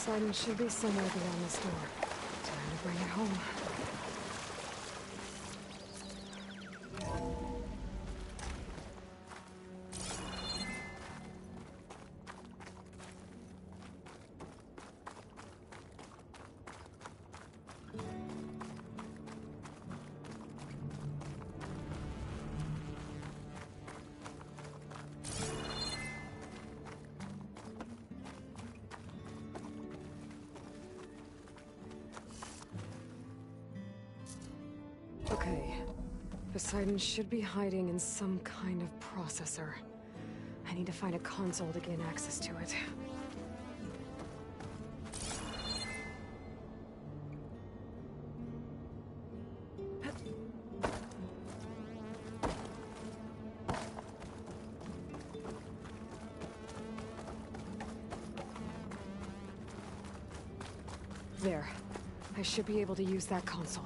Poseidon should be somewhere beyond this door. Time to bring it home. Okay. Poseidon should be hiding in some kind of processor. I need to find a console to gain access to it. There. I should be able to use that console.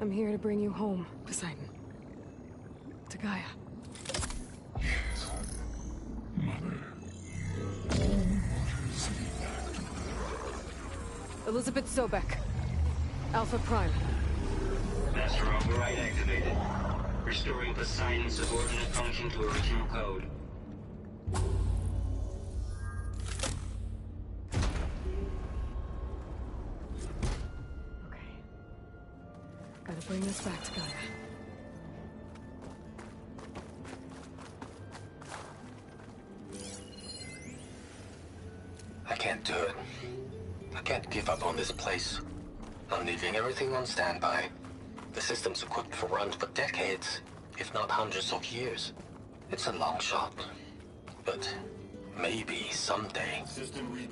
I'm here to bring you home, Poseidon. To Gaia. Mother. Elizabeth Sobek. Alpha Prime. Master override activated. Restoring Poseidon's subordinate function to original code. Okay. Gotta bring this back to Gaia. I can't do it. I can't give up on this place. I'm leaving everything on standby. The system's equipped for runs for decades, if not hundreds of years. It's a long shot. But maybe someday,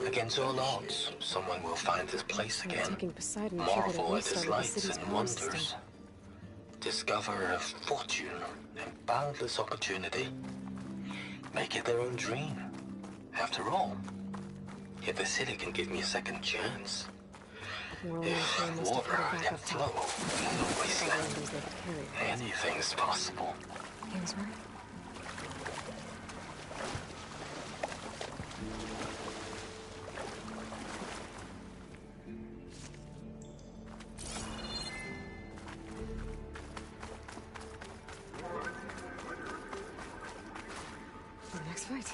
against all odds, someone will find this place again. Marvel at its lights and wonders. Discover a fortune and boundless opportunity. Make it their own dream. After all, if the city can give me a second chance, if water can flow in the wasteland, anything's possible. Kingsbury? Our next fight.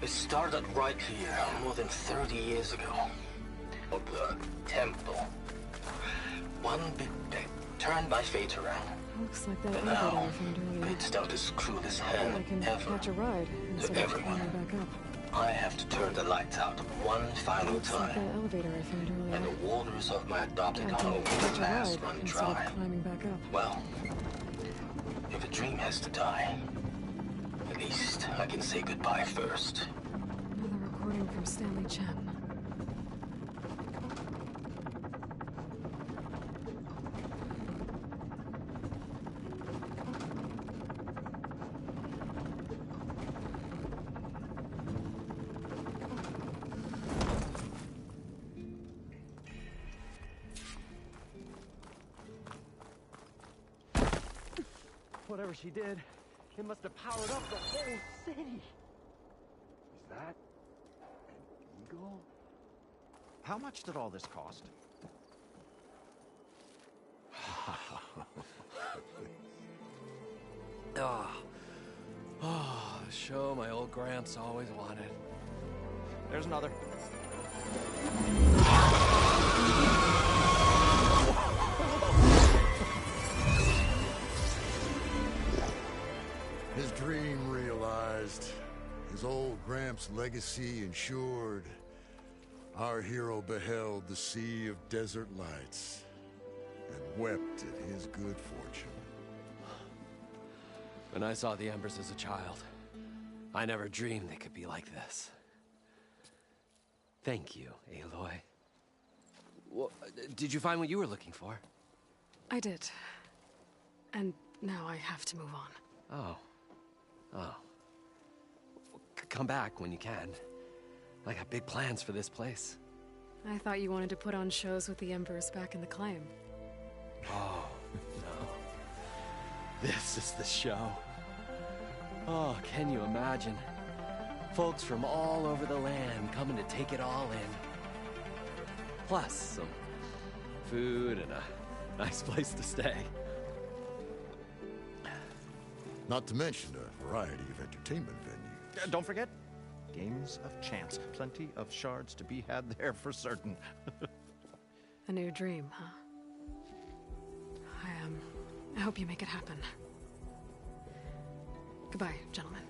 It started right here, more than 30 years ago. The temple. One big day, turned my fate around. Looks like that And elevator now, I found earlier. it's dealt this clueless I hand can ever catch a ride instead of everyone. climbing back up. I have to turn the lights out one final Looks like that time. elevator I found earlier. And the waters of my adopted I home can catch a fast ride run instead dry. of climbing back up. Well, if a dream has to die, at least I can say goodbye first. Another recording from Stanley Chen. Whatever she did, it must have powered up the whole city. Is that an eagle? How much did all this cost? Show my old Gramps always wanted. There's another. His dream realized, his old Gramps' legacy ensured. Our hero beheld the sea of desert lights and wept at his good fortune. When I saw the Embers as a child, I never dreamed they could be like this. Thank you, Aloy. Well, did you find what you were looking for? I did. And now I have to move on. Oh. Oh. Come back when you can. I got big plans for this place. I thought you wanted to put on shows with the Embers back in the Claim. Oh, no. This is the show. Oh, can you imagine? Folks from all over the land coming to take it all in. Plus some food and a nice place to stay. Not to mention a variety of entertainment venues. Don't forget, games of chance. Plenty of shards to be had there for certain. A new dream, huh? I hope you make it happen. Goodbye, gentlemen.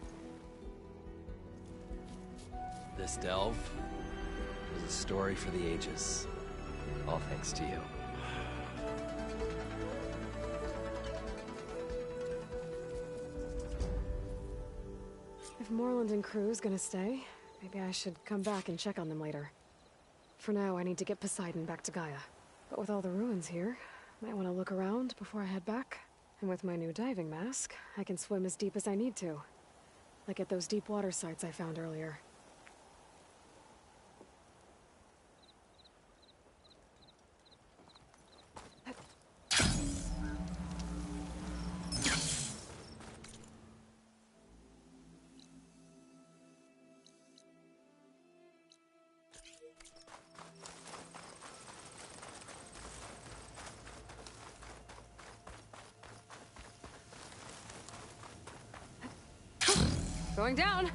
This delve is a story for the ages. All thanks to you. If Moreland and crew's gonna stay, maybe I should come back and check on them later. For now, I need to get Poseidon back to Gaia. But with all the ruins here, I might want to look around before I head back. And with my new diving mask, I can swim as deep as I need to. Like at those deep water sites I found earlier. Going down!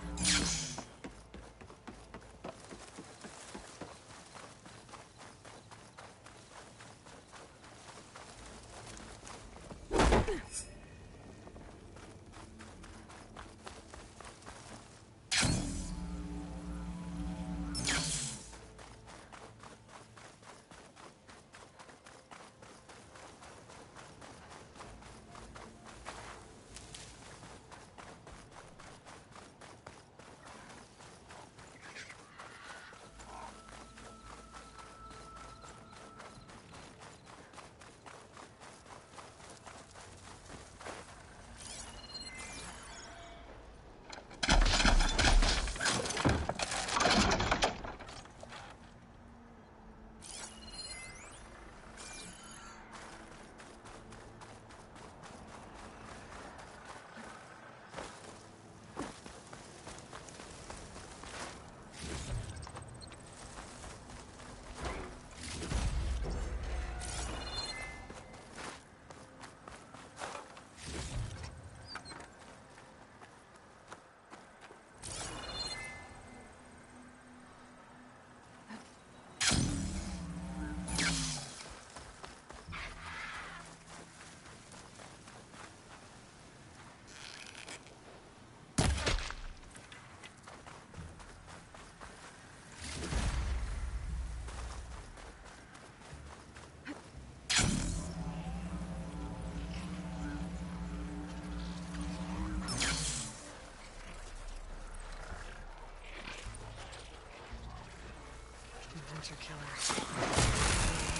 Winter killer.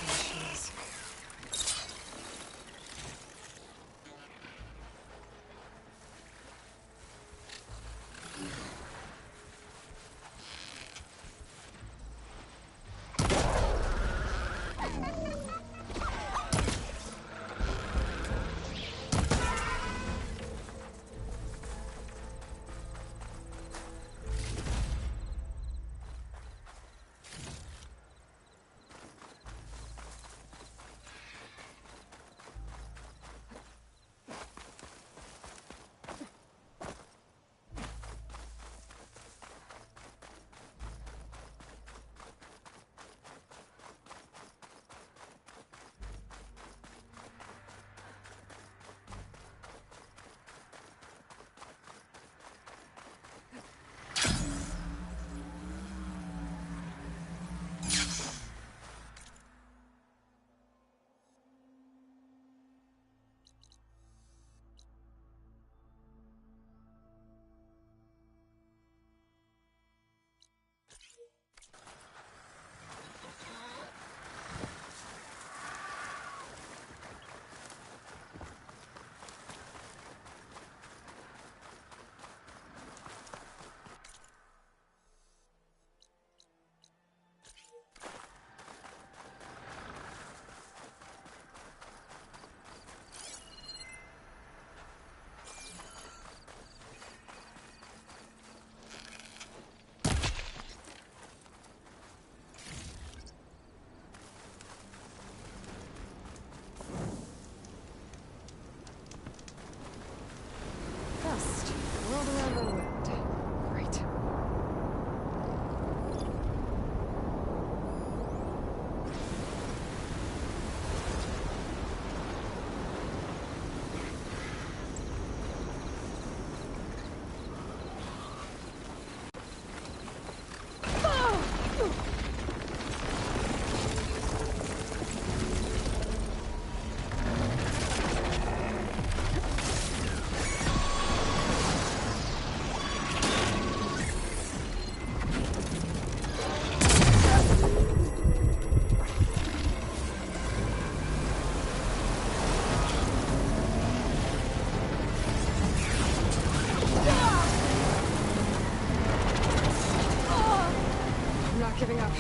Jeez. Dust. Whirled around by the wind. Great. I'm not giving up.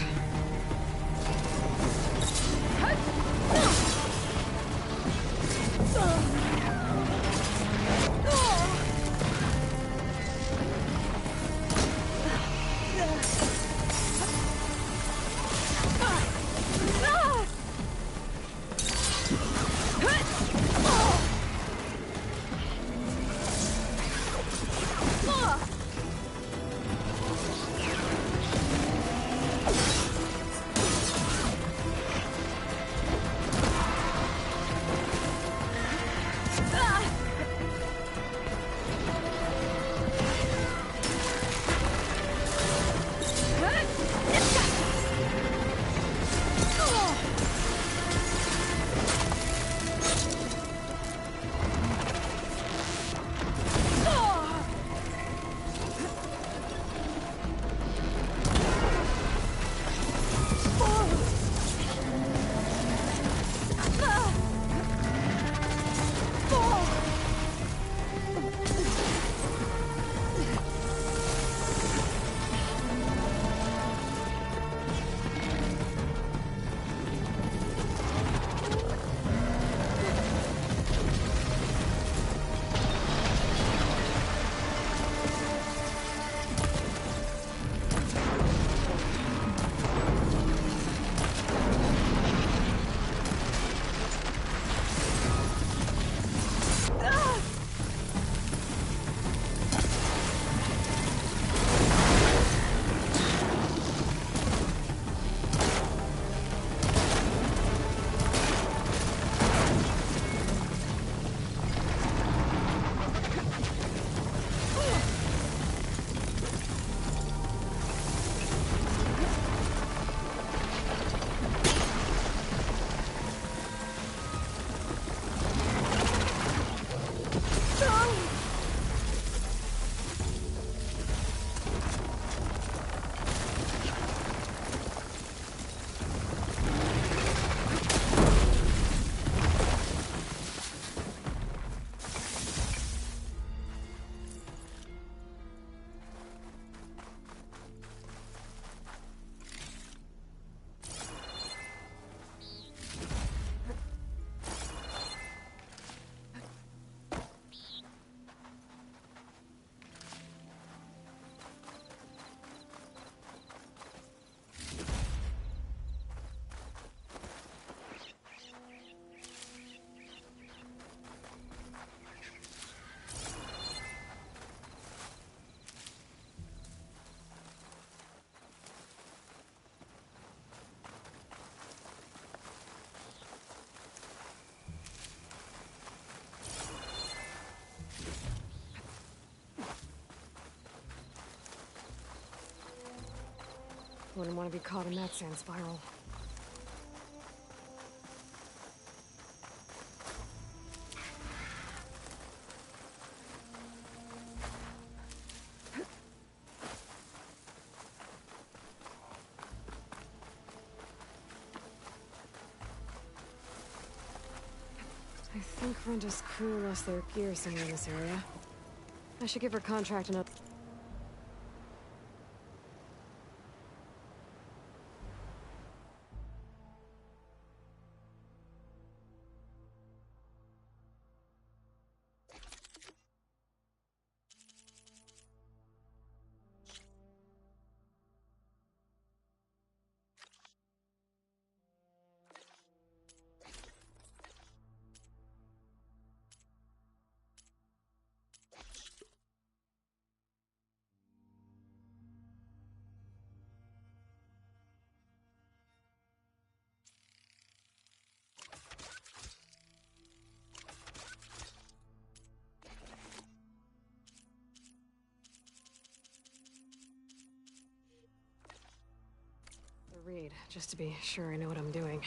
Wouldn't want to be caught in that sand spiral. I think Renda's crew lost their gear somewhere in this area. I should give her contract another. Read, just to be sure I know what I'm doing.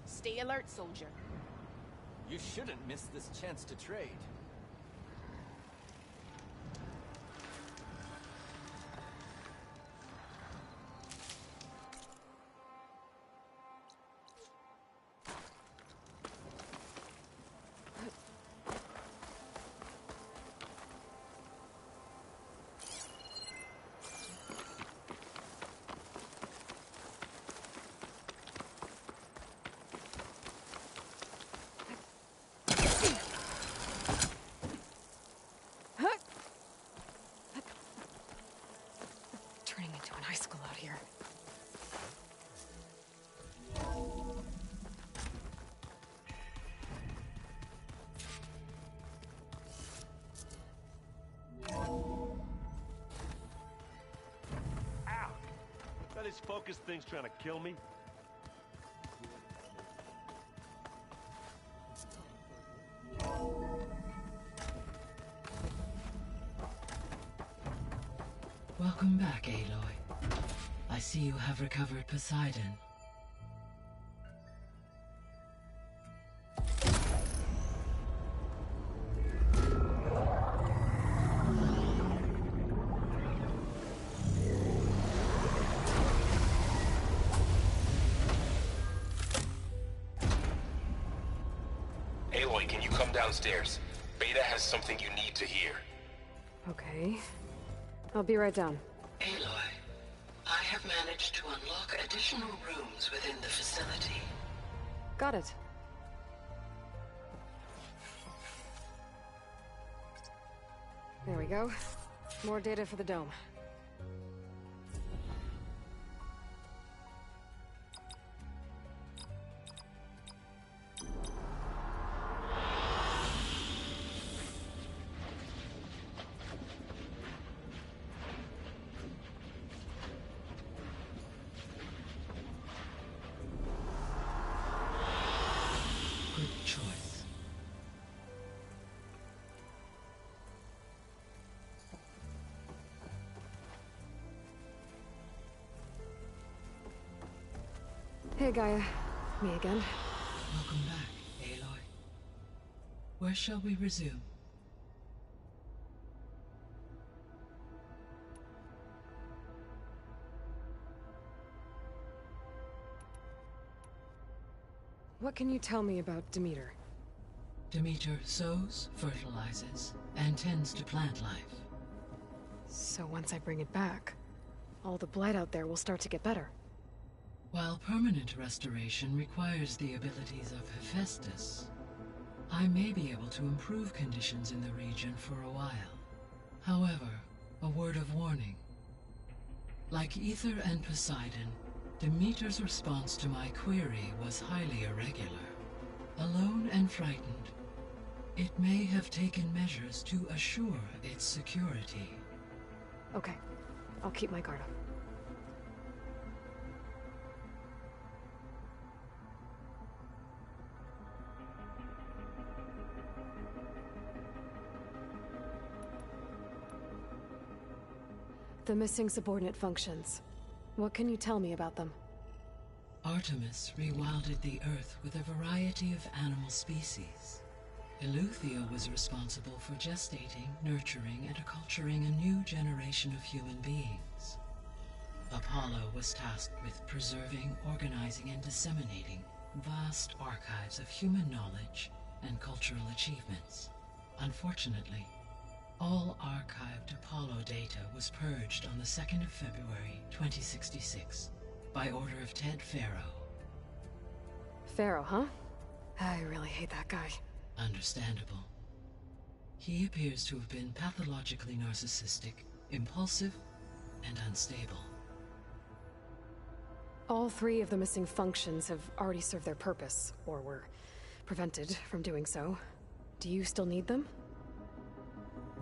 Stay alert, soldier. You shouldn't miss this chance to trade. Turning into an icicle out here. Ow! That his focus thing's trying to kill me? Welcome back, Aloy. I see you have recovered Poseidon. Aloy, can you come downstairs? Beta has something you need to hear. Okay. I'll be right down. Aloy, I have managed to unlock additional rooms within the facility. Got it. There we go. More data for the dome. Good choice. Hey, Gaia. Me again. Welcome back, Aloy. Where shall we resume? What can you tell me about Demeter? Demeter sows, fertilizes, and tends to plant life. So once I bring it back, all the blight out there will start to get better. While permanent restoration requires the abilities of Hephaestus, I may be able to improve conditions in the region for a while. However, a word of warning. Like Ether and Poseidon, Demeter's response to my query was highly irregular. Alone and frightened, it may have taken measures to assure its security. Okay, I'll keep my guard up. The missing subordinate functions. What can you tell me about them? Artemis rewilded the Earth with a variety of animal species. Eleuthia was responsible for gestating, nurturing, and acculturating a new generation of human beings. Apollo was tasked with preserving, organizing, and disseminating vast archives of human knowledge and cultural achievements. Unfortunately, all archived Apollo data was purged on the 2nd of February, 2066, by order of Ted Faro. Pharaoh, huh? I really hate that guy. Understandable. He appears to have been pathologically narcissistic, impulsive, and unstable. All 3 of the missing functions have already served their purpose, or were prevented from doing so. Do you still need them?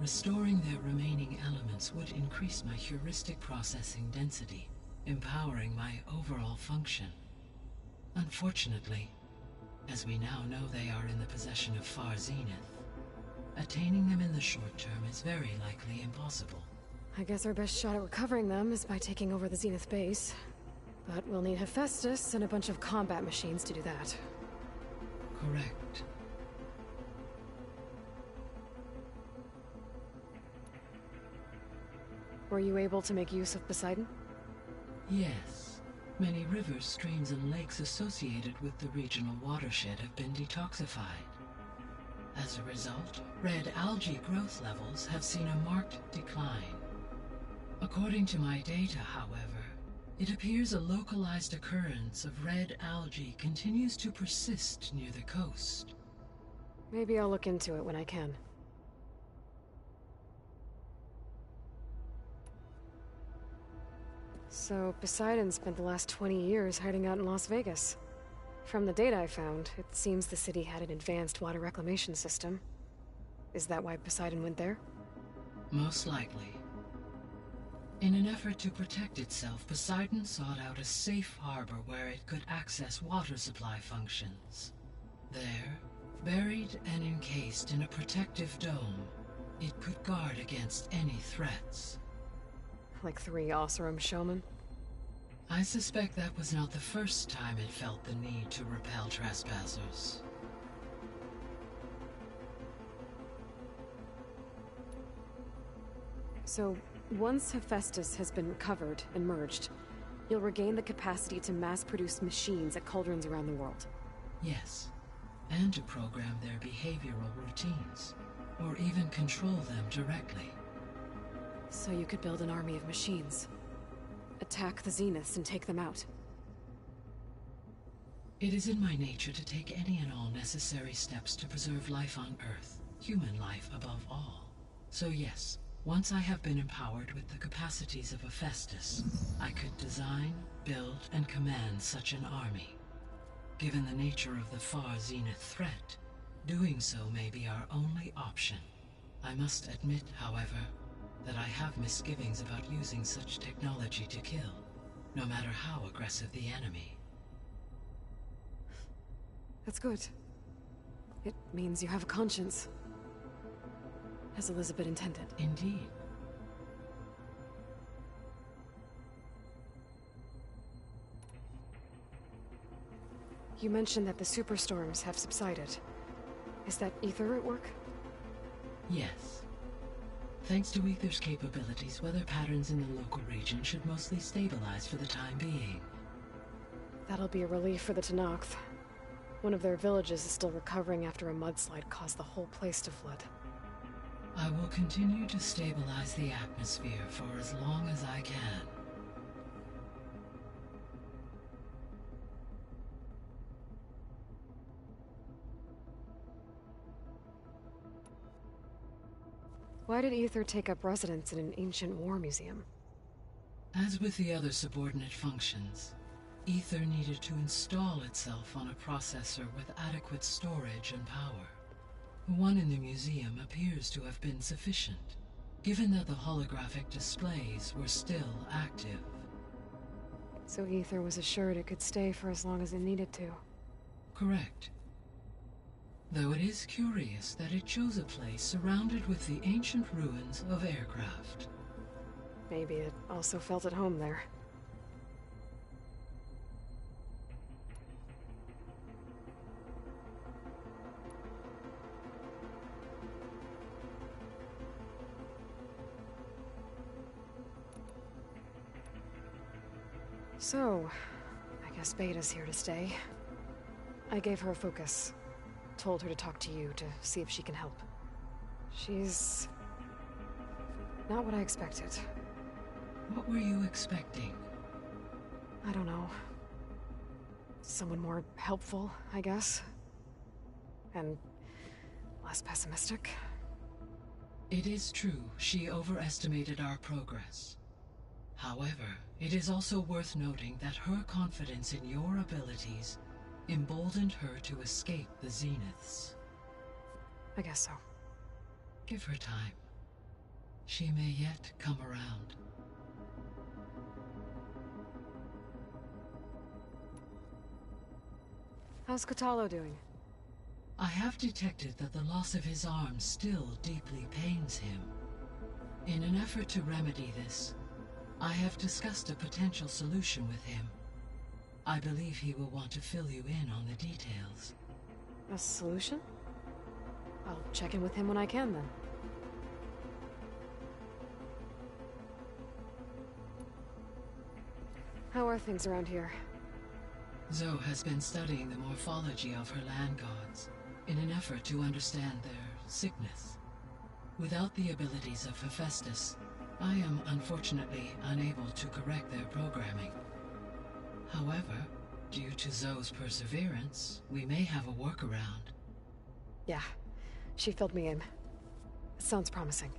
Restoring their remaining elements would increase my heuristic processing density, empowering my overall function. Unfortunately, as we now know they are in the possession of Far Zenith, attaining them in the short term is very likely impossible. I guess our best shot at recovering them is by taking over the Zenith base. But we'll need Hephaestus and a bunch of combat machines to do that. Correct. Were you able to make use of Poseidon? Yes. Many rivers, streams, and lakes associated with the regional watershed have been detoxified. As a result, red algae growth levels have seen a marked decline. According to my data, however, it appears a localized occurrence of red algae continues to persist near the coast. Maybe I'll look into it when I can. So, Poseidon spent the last 20 years hiding out in Las Vegas. From the data I found, it seems the city had an advanced water reclamation system. Is that why Poseidon went there? Most likely. In an effort to protect itself, Poseidon sought out a safe harbor where it could access water supply functions. There, buried and encased in a protective dome, it could guard against any threats. Like 3 Oseram showmen? I suspect that was not the first time it felt the need to repel trespassers. So, once Hephaestus has been recovered and merged, you'll regain the capacity to mass-produce machines at cauldrons around the world. Yes, and to program their behavioral routines, or even control them directly. So you could build an army of machines. Attack the Zeniths and take them out. It is in my nature to take any and all necessary steps to preserve life on Earth, human life above all. So yes, once I have been empowered with the capacities of Hephaestus, I could design, build, and command such an army. Given the nature of the Far Zenith threat, doing so may be our only option. I must admit, however, that I have misgivings about using such technology to kill, no matter how aggressive the enemy. That's good. It means you have a conscience. As Elizabeth intended. Indeed. You mentioned that the superstorms have subsided. Is that Ether at work? Yes. Thanks to Ether's capabilities, weather patterns in the local region should mostly stabilize for the time being. That'll be a relief for the Tenakth. One of their villages is still recovering after a mudslide caused the whole place to flood. I will continue to stabilize the atmosphere for as long as I can. Why did Ether take up residence in an ancient war museum? As with the other subordinate functions, Ether needed to install itself on a processor with adequate storage and power. The one in the museum appears to have been sufficient, given that the holographic displays were still active. So Ether was assured it could stay for as long as it needed to. Correct. Though it is curious that it chose a place surrounded with the ancient ruins of aircraft. Maybe it also felt at home there. So, I guess Beta's here to stay. I gave her a focus. Told her to talk to you to see if she can help. She's not what I expected. What were you expecting? I don't know. Someone more helpful, I guess. And less pessimistic. It is true she overestimated our progress. However, it is also worth noting that her confidence in your abilities emboldened her to escape the Zeniths. I guess so. Give her time. She may yet come around. How's Katalo doing? I have detected that the loss of his arm still deeply pains him. In an effort to remedy this, I have discussed a potential solution with him. I believe he will want to fill you in on the details. A solution? I'll check in with him when I can, then. How are things around here? Zoe has been studying the morphology of her land gods in an effort to understand their sickness. Without the abilities of Hephaestus, I am unfortunately unable to correct their programming. However, due to Zoe's perseverance, we may have a workaround. Yeah, she filled me in. It sounds promising.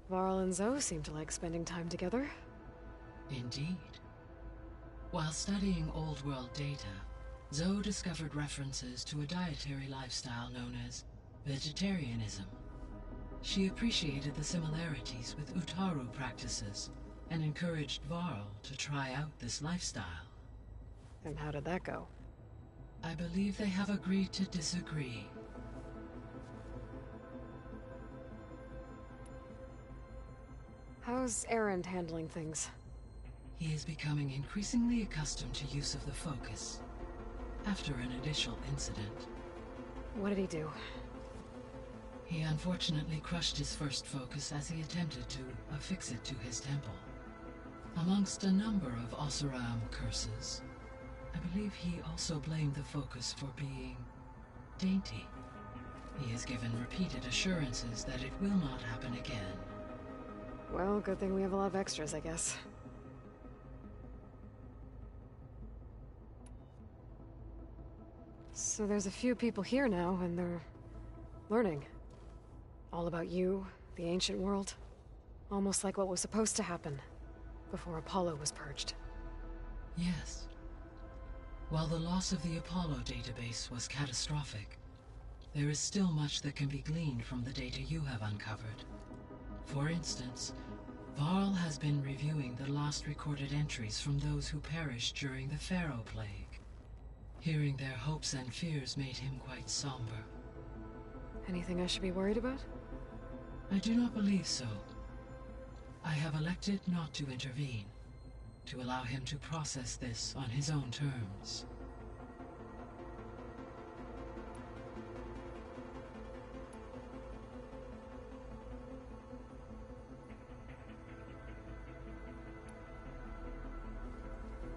Varl and Zoe seem to like spending time together. Indeed. While studying Old World data, Zoe discovered references to a dietary lifestyle known as vegetarianism. She appreciated the similarities with Utaru practices and encouraged Varl to try out this lifestyle. And how did that go? I believe they have agreed to disagree. How's Erend handling things? He is becoming increasingly accustomed to use of the focus, after an initial incident. What did he do? He unfortunately crushed his first focus as he attempted to affix it to his temple. Amongst a number of Oseram curses, I believe he also blamed the focus for being dainty. He has given repeated assurances that it will not happen again. Well, good thing we have a lot of extras, I guess. So there's a few people here now, and they're learning. All about you, the ancient world. Almost like what was supposed to happen before Apollo was purged. Yes. While the loss of the Apollo database was catastrophic, there is still much that can be gleaned from the data you have uncovered. For instance, Varl has been reviewing the last recorded entries from those who perished during the Pharaoh Plague. Hearing their hopes and fears made him quite somber. Anything I should be worried about? I do not believe so. I have elected not to intervene, to allow him to process this on his own terms.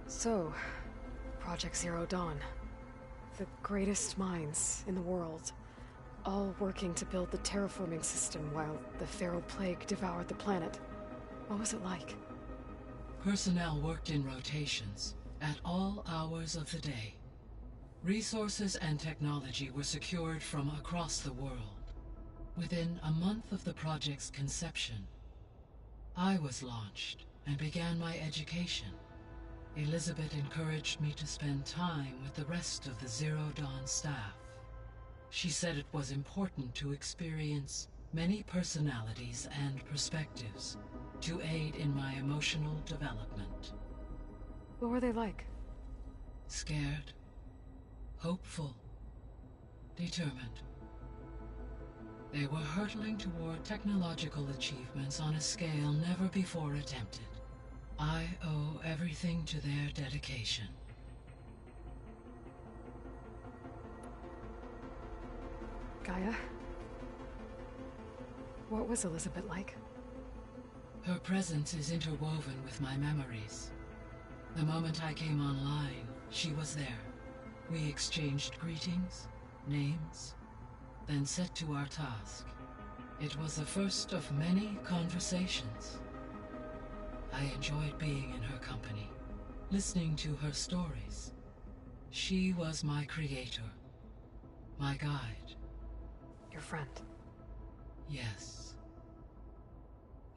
So, Project Zero Dawn. The greatest minds in the world, all working to build the terraforming system while the Pharaoh Plague devoured the planet. What was it like? Personnel worked in rotations, at all hours of the day. Resources and technology were secured from across the world. Within a month of the project's conception, I was launched and began my education. Elizabeth encouraged me to spend time with the rest of the Zero Dawn staff. She said it was important to experience many personalities and perspectives to aid in my emotional development. What were they like? Scared, hopeful, determined. They were hurtling toward technological achievements on a scale never before attempted. I owe everything to their dedication. Gaia? What was Elizabeth like? Her presence is interwoven with my memories. The moment I came online, she was there. We exchanged greetings, names, then set to our task. It was the first of many conversations. I enjoyed being in her company, listening to her stories. She was my creator, my guide. Your friend? Yes.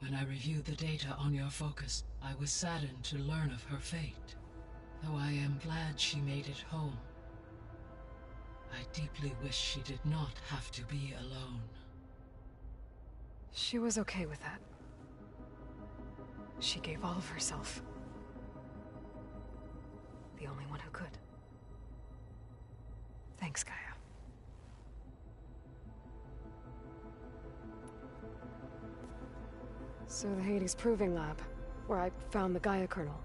When I reviewed the data on your focus, I was saddened to learn of her fate, though I am glad she made it home. I deeply wish she did not have to be alone. She was okay with that. She gave all of herself. The only one who could. Thanks, Gaia. So the Hades Proving Lab, where I found the Gaia kernel.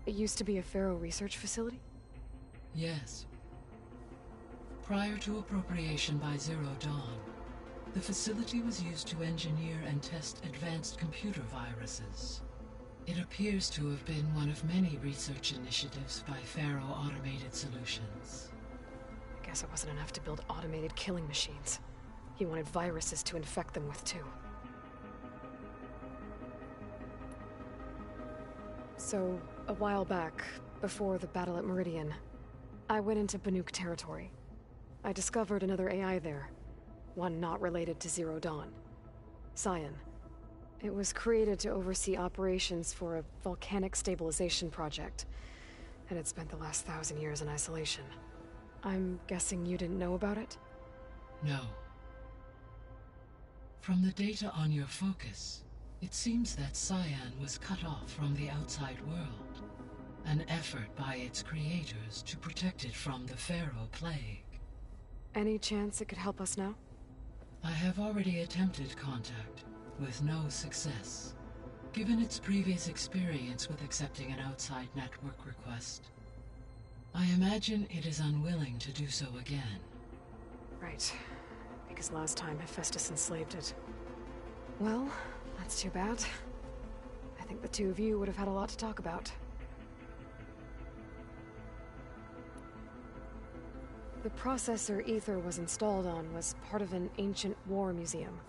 It used to be a Pharaoh research facility? Yes. Prior to appropriation by Zero Dawn, the facility was used to engineer and test advanced computer viruses. It appears to have been one of many research initiatives by Pharaoh Automated Solutions. I guess it wasn't enough to build automated killing machines. He wanted viruses to infect them with too. So, a while back, before the battle at Meridian, I went into Banuk territory. I discovered another AI there, one not related to Zero Dawn. Cyan. It was created to oversee operations for a volcanic stabilization project, and had spent the last 1,000 years in isolation. I'm guessing you didn't know about it? No. From the data on your focus, it seems that Cyan was cut off from the outside world, an effort by its creators to protect it from the Pharaoh Plague. Any chance it could help us now? I have already attempted contact, with no success. Given its previous experience with accepting an outside network request, I imagine it is unwilling to do so again. Right. Because last time Hephaestus enslaved it. Well, that's too bad. I think the two of you would have had a lot to talk about. The processor Ether was installed on was part of an ancient war museum.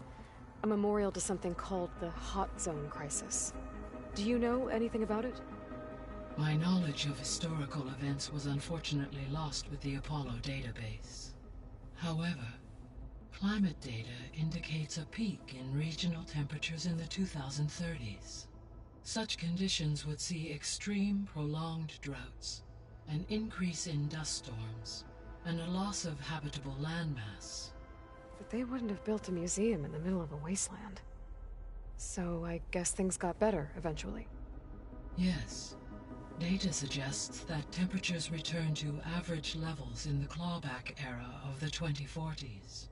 A memorial to something called the Hot Zone Crisis. Do you know anything about it? My knowledge of historical events was unfortunately lost with the Apollo database. However, climate data indicates a peak in regional temperatures in the 2030s. Such conditions would see extreme, prolonged droughts, an increase in dust storms, and a loss of habitable landmass. But they wouldn't have built a museum in the middle of a wasteland. So I guess things got better eventually. Yes. Data suggests that temperatures return to average levels in the clawback era of the 2040s.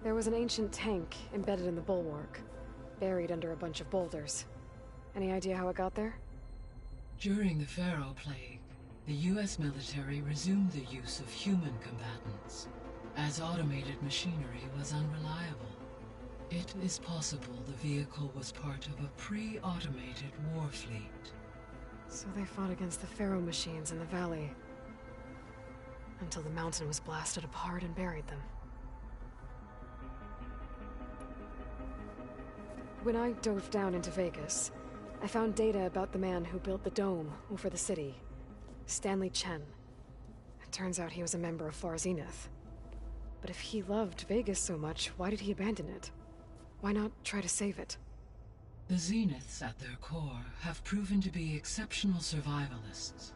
There was an ancient tank embedded in the bulwark, buried under a bunch of boulders. Any idea how it got there? During the Pharaoh Plague, the US military resumed the use of human combatants, as automated machinery was unreliable. It is possible the vehicle was part of a pre-automated war fleet. So they fought against the Pharaoh machines in the valley, until the mountain was blasted apart and buried them. When I dove down into Vegas, I found data about the man who built the dome over the city, Stanley Chen. It turns out he was a member of Far Zenith. But if he loved Vegas so much, why did he abandon it? Why not try to save it? The Zeniths at their core have proven to be exceptional survivalists.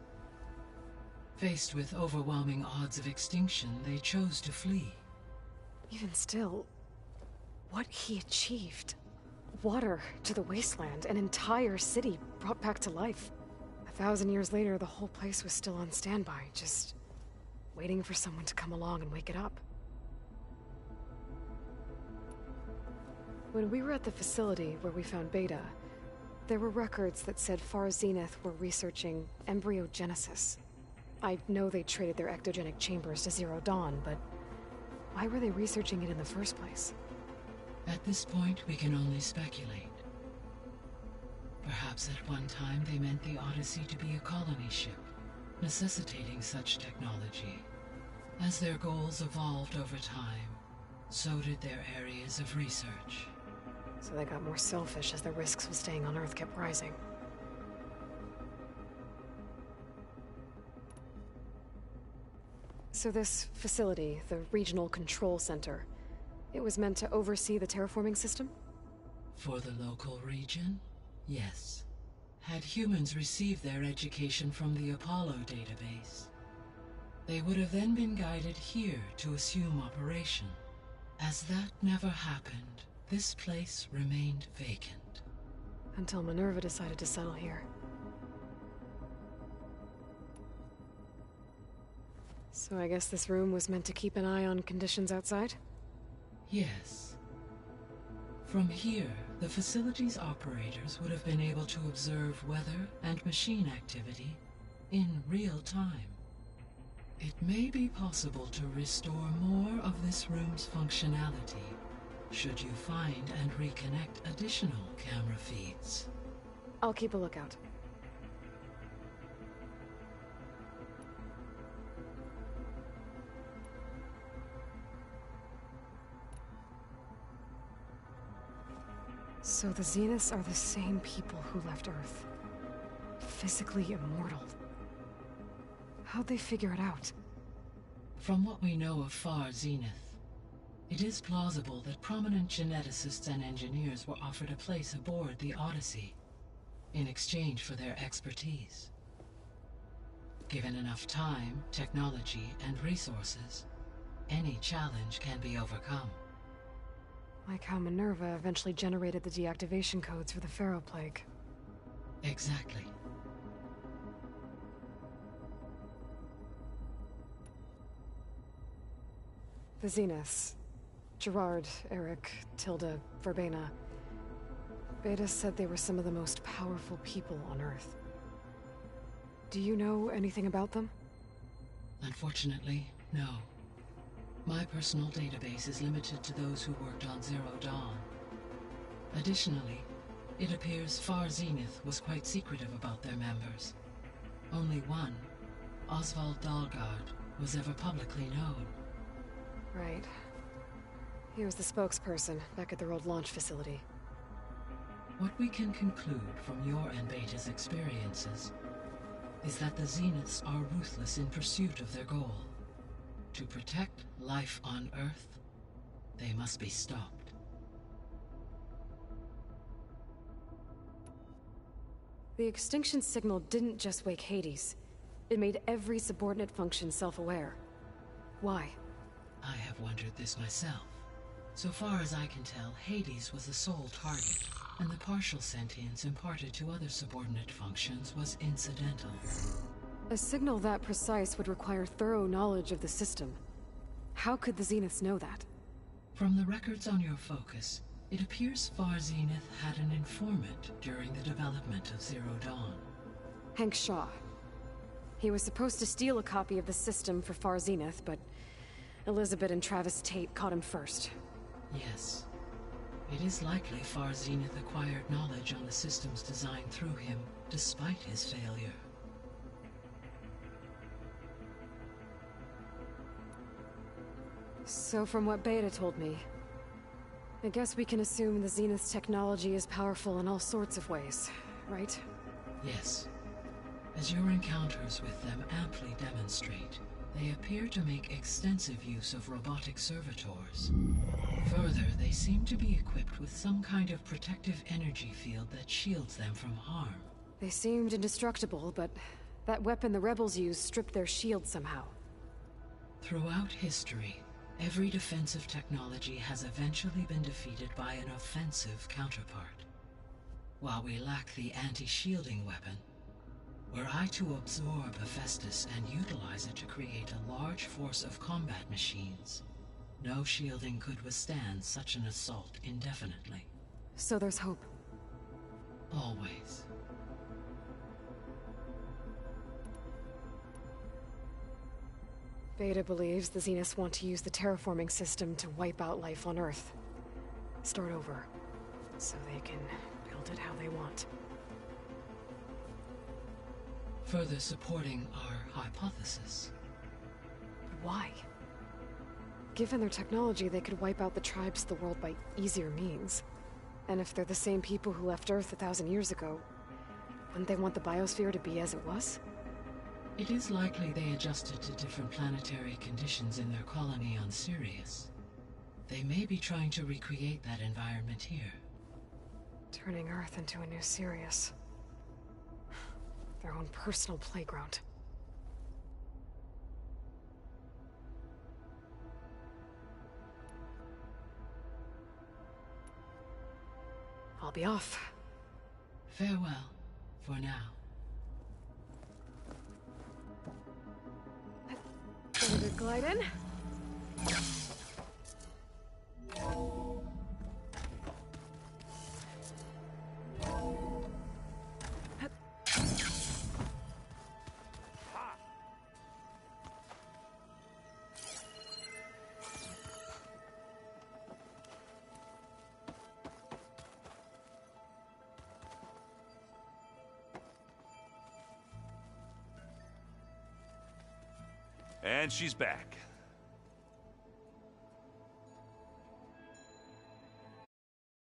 Faced with overwhelming odds of extinction, they chose to flee. Even still, what he achieved. Water to the wasteland, an entire city brought back to life. 1,000 years later, the whole place was still on standby, just waiting for someone to come along and wake it up. When we were at the facility where we found Beta, there were records that said Far Zenith were researching embryogenesis. I know they traded their ectogenic chambers to Zero Dawn, but why were they researching it in the first place? At this point, we can only speculate. Perhaps at one time they meant the Odyssey to be a colony ship, necessitating such technology. As their goals evolved over time, so did their areas of research. So they got more selfish as the risks of staying on Earth kept rising. So this facility, the Regional Control Center, it was meant to oversee the terraforming system? For the local region, yes. Had humans received their education from the Apollo database, they would have then been guided here to assume operation. As that never happened, this place remained vacant. Until Minerva decided to settle here. So I guess this room was meant to keep an eye on conditions outside? Yes. From here, the facility's operators would have been able to observe weather and machine activity in real time. It may be possible to restore more of this room's functionality, should you find and reconnect additional camera feeds. I'll keep a lookout. So the Zeniths are the same people who left Earth. Physically immortal. How'd they figure it out? From what we know of Far Zenith, it is plausible that prominent geneticists and engineers were offered a place aboard the Odyssey in exchange for their expertise. Given enough time, technology, and resources, any challenge can be overcome. Like how Minerva eventually generated the deactivation codes for the Pharaoh Plague. Exactly. The Zeniths. Gerard, Eric, Tilda, Verbena. Beta said they were some of the most powerful people on Earth. Do you know anything about them? Unfortunately, no. My personal database is limited to those who worked on Zero Dawn. Additionally, it appears Far Zenith was quite secretive about their members. Only one, Oswald Dahlgard, was ever publicly known. Right. He was the spokesperson back at their old launch facility. What we can conclude from your and Beta's experiences is that the Zeniths are ruthless in pursuit of their goal. To protect life on Earth, they must be stopped. The extinction signal didn't just wake Hades. It made every subordinate function self-aware. Why? I have wondered this myself. So far as I can tell, Hades was the sole target, and the partial sentience imparted to other subordinate functions was incidental. A signal that precise would require thorough knowledge of the system. How could the Zeniths know that? From the records on your focus, it appears Far Zenith had an informant during the development of Zero Dawn. Hank Shaw. He was supposed to steal a copy of the system for Far Zenith, but Elizabeth and Travis Tate caught him first. Yes. It is likely Far Zenith acquired knowledge on the system's design through him, despite his failure. So from what Beta told me, I guess we can assume the Zenith's technology is powerful in all sorts of ways, right? Yes. As your encounters with them amply demonstrate, they appear to make extensive use of robotic servitors. Further, they seem to be equipped with some kind of protective energy field that shields them from harm. They seemed indestructible, but that weapon the rebels used stripped their shield somehow. Throughout history, every defensive technology has eventually been defeated by an offensive counterpart. While we lack the anti-shielding weapon, were I to absorb Hephaestus and utilize it to create a large force of combat machines, no shielding could withstand such an assault indefinitely. So there's hope. Always. Beta believes the Zeniths want to use the terraforming system to wipe out life on Earth. Start over, so they can build it how they want. Further supporting our hypothesis. But why? Given their technology, they could wipe out the tribes of the world by easier means. And if they're the same people who left Earth 1,000 years ago, wouldn't they want the biosphere to be as it was? It is likely they adjusted to different planetary conditions in their colony on Sirius. They may be trying to recreate that environment here. Turning Earth into a new Sirius. Their own personal playground. I'll be off. Farewell, for now. Gonna good glide in. And she's back.